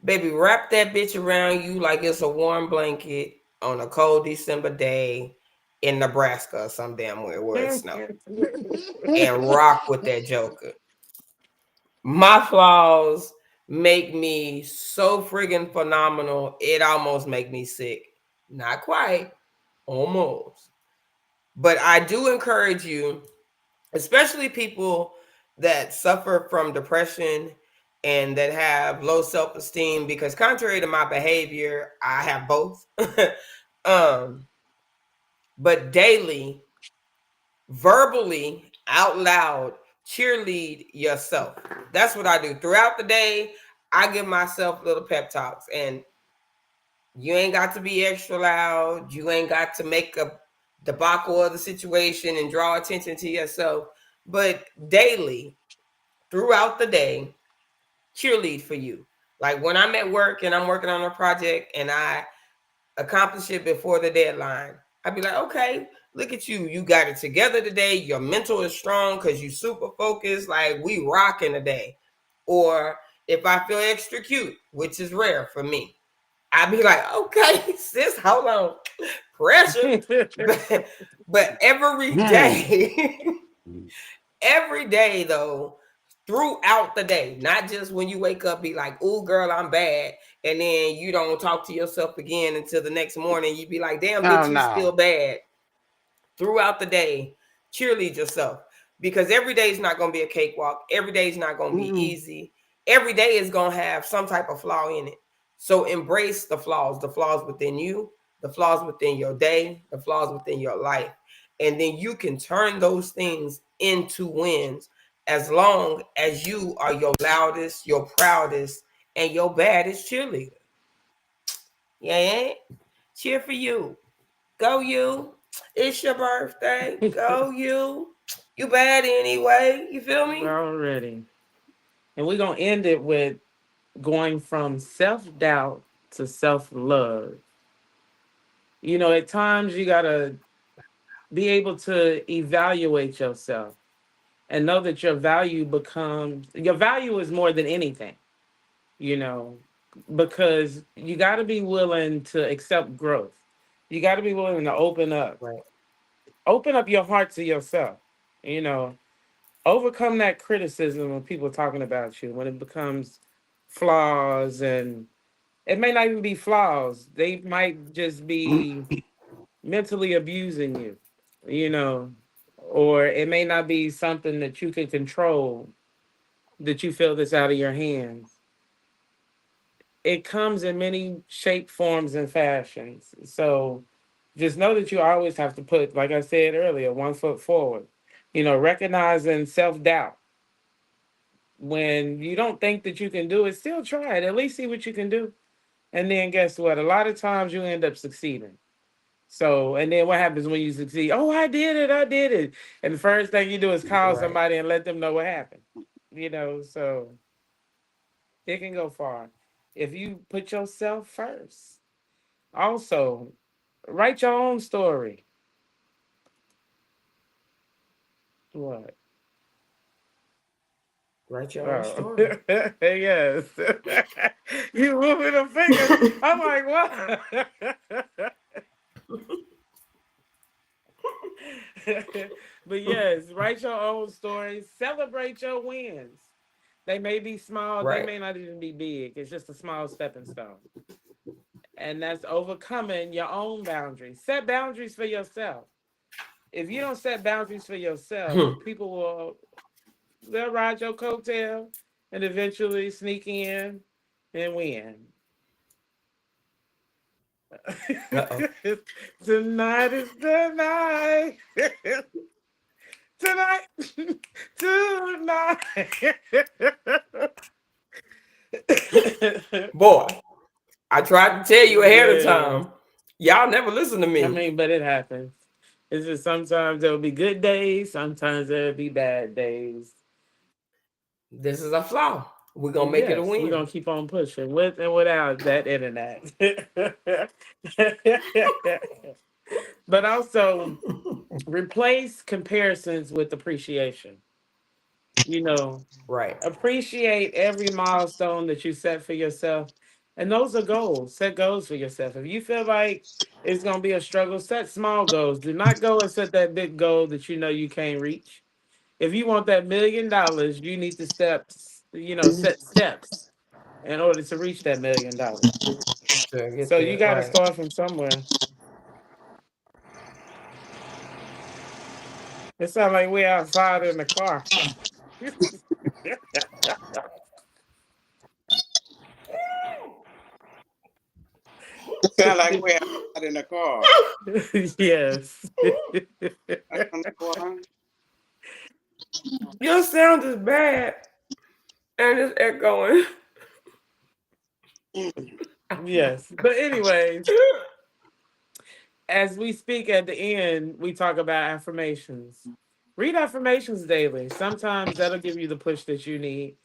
baby, wrap that bitch around you like it's a warm blanket on a cold December day in Nebraska or some damn where it snows, and rock with that joker. My flaws make me so friggin' phenomenal. It almost make me sick. Not quite, almost. But I do encourage you, especially people that suffer from depression and that have low self-esteem, because contrary to my behavior, I have both. um, but daily verbally out loud cheerlead yourself. That's what I do throughout the day. I give myself little pep talks, and you ain't got to be extra loud. You ain't got to make a debacle of the situation and draw attention to yourself. But daily, throughout the day, cheerlead for you. Like when I'm at work and I'm working on a project and I accomplish it before the deadline, I'd be like, okay, look at you. You got it together today. Your mental is strong because you super focused. Like we rocking today. Or if I feel extra cute, which is rare for me, I'd be like, okay, sis, hold on. Pressure. But every day, every day though, throughout the day, not just when you wake up, be like, "Ooh, girl, I'm bad," and then you don't talk to yourself again until the next morning. You be like, "Damn, Oh bitch, you still no. bad." Throughout the day, cheerlead yourself, because every day is not going to be a cakewalk. Every day is not going to be Mm-mm. easy. Every day is going to have some type of flaw in it. So embrace the flaws within you, the flaws within your day, the flaws within your life. And then you can turn those things into wins as long as you are your loudest, your proudest, and your baddest cheerleader. Yeah, cheer for you. Go you. It's your birthday. Go you. You bad anyway. You feel me? Already. And we're going to end it with going from self doubt to self love. At times you got to be able to evaluate yourself and know that your value is more than anything, you know, because you got to be willing to accept growth. You got to be willing to Right. open up your heart to yourself, you know, overcome that criticism of people talking about you when it becomes flaws. And it may not even be flaws, they might just be mentally abusing you, you know, or it may not be something that you can control, that you feel that's out of your hands. It comes in many shape, forms, and fashions. So just know that you always have to put, like I said earlier, one foot forward. Recognizing self doubt. When you don't think that you can do it, still try it. At least see what you can do. And then guess what? A lot of times you end up succeeding. So, and then what happens when you succeed? Oh, I did it. I did it. And the first thing you do is call Right. somebody and let them know what happened. So it can go far if you put yourself first. Also, write your own story. What? Write your own Oh, story. yes. You moving the fingers. I'm like, what? But yes, write your own stories. Celebrate your wins. They may be small, they Right. may not even be big. It's just a small stepping stone. And that's overcoming your own boundaries. Set boundaries for yourself. If you don't set boundaries for yourself, people they'll ride your coattail and eventually sneak in and win. Uh-oh. Tonight is the night. Tonight. Tonight. Boy, I tried to tell you ahead of Yeah. time. Y'all never listen to I me. mean, but it happens. It's just sometimes there'll be good days, sometimes there'll be bad days. This is a flaw. We're gonna And make it a yes, we're win. gonna keep on pushing with and without that internet. But also replace comparisons with appreciation. You know, Right. appreciate every milestone that you set for yourself. And those are goals. Set goals for yourself. If you feel like it's going to be a struggle, set small goals. Do not go and set that big goal that you know you can't reach. If you want that $1 million, you need to set steps in order to reach that $1 million. To get So you there. got to Right. start from somewhere. It sounds like we're outside in the car. Sound like we're out in the car. Yes. Boy. Your sound is bad and it's echoing. Yes. But anyways, as we speak at the end, we talk about affirmations. Read affirmations daily. Sometimes that'll give you the push that you need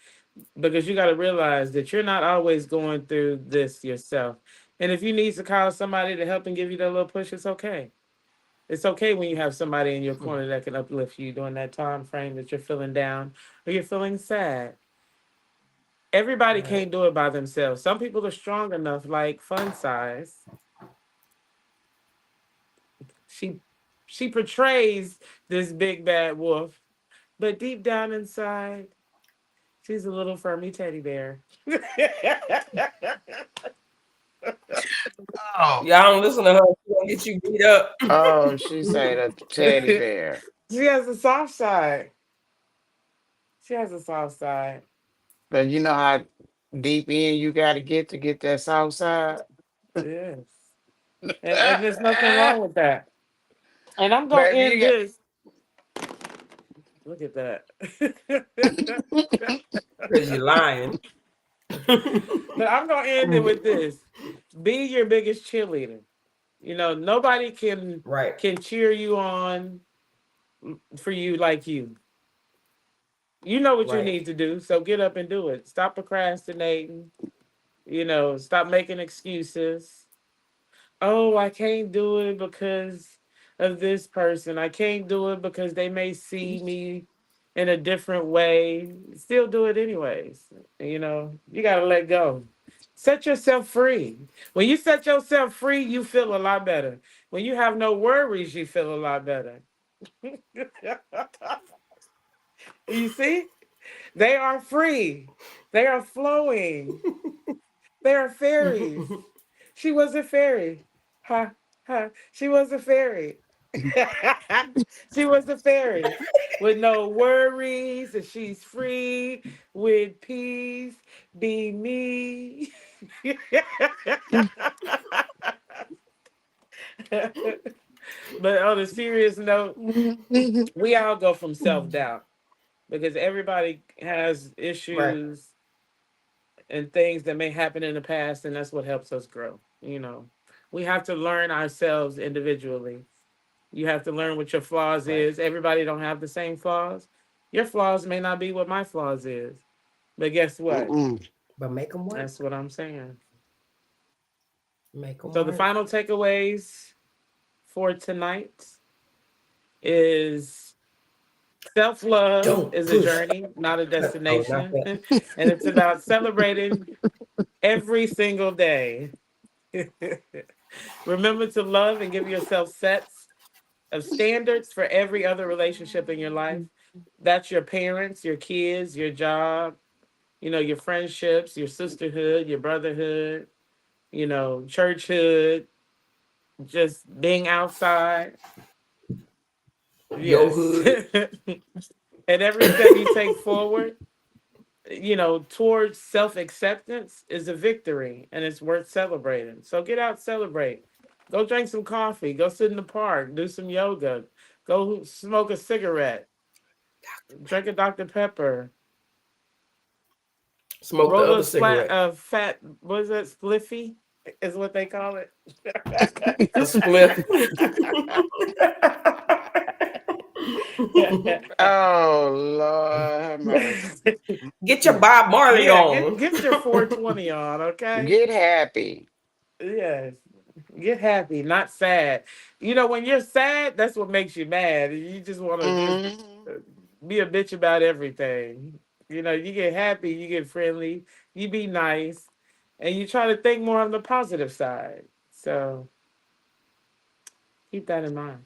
because you got to realize that you're not always going through this yourself. And if you need to call somebody to help and give you that little push, it's okay. It's okay when you have somebody in your corner that can uplift you during that time frame that you're feeling down or you're feeling sad. Everybody Right. can't do it by themselves. Some people are strong enough, like Fun Size. She she portrays this big bad wolf, but deep down inside, she's a little firmy teddy bear. Oh, Y'all don't listen to her. She gonna get you beat up. oh, she said a teddy bear. She has a soft side. She has a soft side. But you know how deep in you got to get that south side? Yes. And there's nothing wrong with that. And I'm gonna Baby, you end got. this. Look at that. Because you're lying. But I'm gonna end it with this. Be your biggest cheerleader. You know, nobody Right. can cheer you on for you like you. You know what you Right. need to do, so get up and do it. Stop procrastinating. You know, stop making excuses. Oh, I can't do it because of this person. I can't do it because they may see me in a different way. Still do it anyways. You know, you got to let go. Set yourself free. When you set yourself free, you feel a lot better. When you have no worries, you feel a lot better. You see? They are free. They are flowing. They are fairies. She was a fairy. Ha, ha. She was a fairy. She was a fairy with no worries, and she's free with peace. Be me. But on a serious note, we all go from self doubt because everybody has Right. issues and things that may happen in the past, and that's what helps us grow. You know, we have to learn ourselves individually. You have to learn what your flaws Right. is. Everybody don't have the same flaws. Your flaws may not be what my flaws is, but guess what? Mm-mm. But make them work. That's what I'm saying. Make them So the work. final takeaways for tonight is self-love Don't is a push. journey, not a Oh, not destination, that. and it's about celebrating every single day. Remember to love and give yourself sets of standards for every other relationship in your life. That's your parents, your kids, your job, you know, your friendships, your sisterhood, your brotherhood, you know, churchhood, just being outside. Yo Yes. hood. And every step you take forward, you know, towards self acceptance is a victory and it's worth celebrating. So get out, celebrate. Go drink some coffee, go sit in the park, do some yoga, go smoke a cigarette, drink a Dr. Pepper, Smoke the roll a other cigarette. fat, what is that, spliffy is what they call it. A spliff. Oh, Lord have mercy. Get your Bob Marley Yeah, on. get your 420 on, okay? Get happy. Yes. Get happy, not sad. You know, when you're sad, that's what makes you mad. You just want to just Hmm. uh, be a bitch about everything. You know, you get happy, you get friendly, you be nice, and you try to think more on the positive side. So keep that in mind.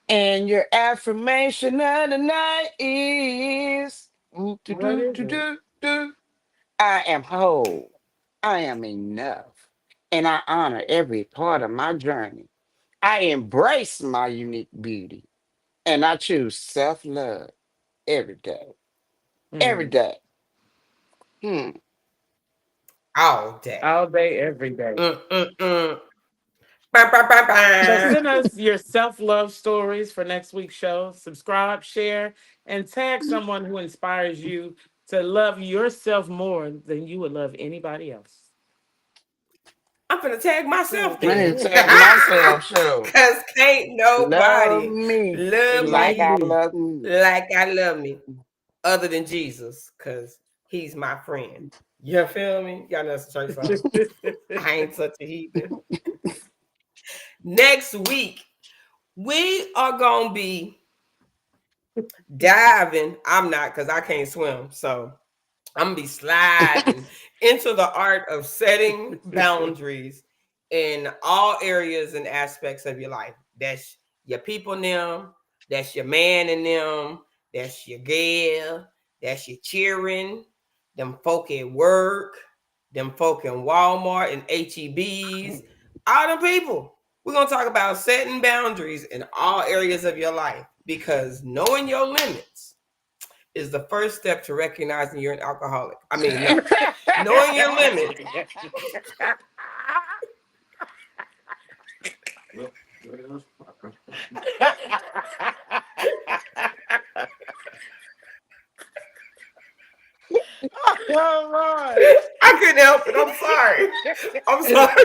And your affirmation of the night is ooh, do, What do, is do, it? do, do. I am whole. I am enough. And I honor every part of my journey. I embrace my unique beauty. And I choose self love every day. Every Hmm. day. Hmm. all day. all day, every day. Mm. Bam, bam, bam, So bam. send us your self-love stories for next week's show. Subscribe, share, and tag someone who inspires you to love yourself more than you would love anybody else. I'm gonna tag myself I then. need to tag myself, sure. Cause can't Love nobody me love like Like I me me. love me. like I love me other than Jesus. Cause he's my friend. You feel me? Y'all know that's a church song. I ain't such a heathen. Next week, we are gonna be diving. I'm not because I can't swim. So I'm gonna be sliding into the art of setting boundaries in all areas and aspects of your life. That's your people in them, that's your man in them, that's your girl, that's your cheering, them folk at work, them folk in Walmart and HEBs, all them people. We're gonna talk about setting boundaries in all areas of your life because knowing your limits is the first step to recognizing you're an alcoholic. I mean, no, knowing your limits. Oh, Lord. I couldn't help it. I'm sorry. I'm sorry.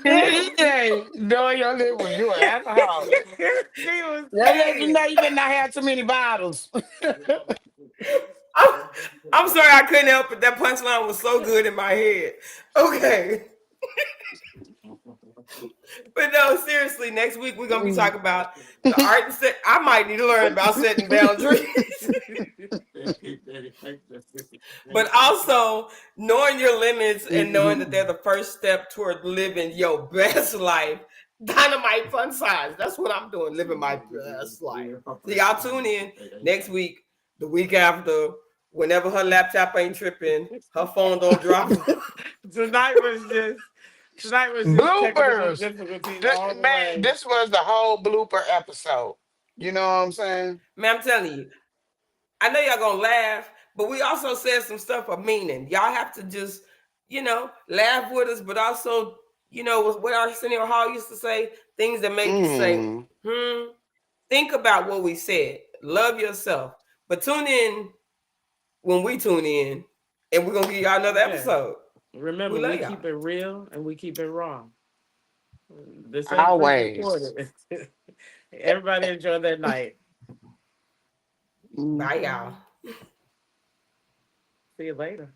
Hey, knowing your liver, you an alcoholic. She was That let you saying. know you better not have too many bottles. I'm, I'm sorry. I couldn't help it. That punchline was so good in my head. Okay. But no, seriously, next week we're gonna be talking about the art and set. I might need to learn about setting boundaries, but also knowing your limits and knowing that they're the first step toward living your best life. Dynamite fun size. That's what I'm doing, living my best life. So y'all tune in next week, the week after, whenever her laptop ain't tripping, her phone don't drop. tonight was just tonight was just technical Bloopers. difficulties all the Man, way. this was the whole blooper episode. You know what I'm saying? Man, I'm telling you, I know y'all gonna laugh, but we also said some stuff of meaning. Y'all have to just, laugh with us, but also, what Arsenio Hall used to say, things that make you say, Mm. think about what we said. Love yourself. But tune in when we tune in, and we're gonna give y'all another Yeah. episode. We Remember, love we y'all. keep it real and we keep it raw. This ain't Always. pre-recorded. Everybody enjoy their night. Bye, y'all. Mhm. See you later.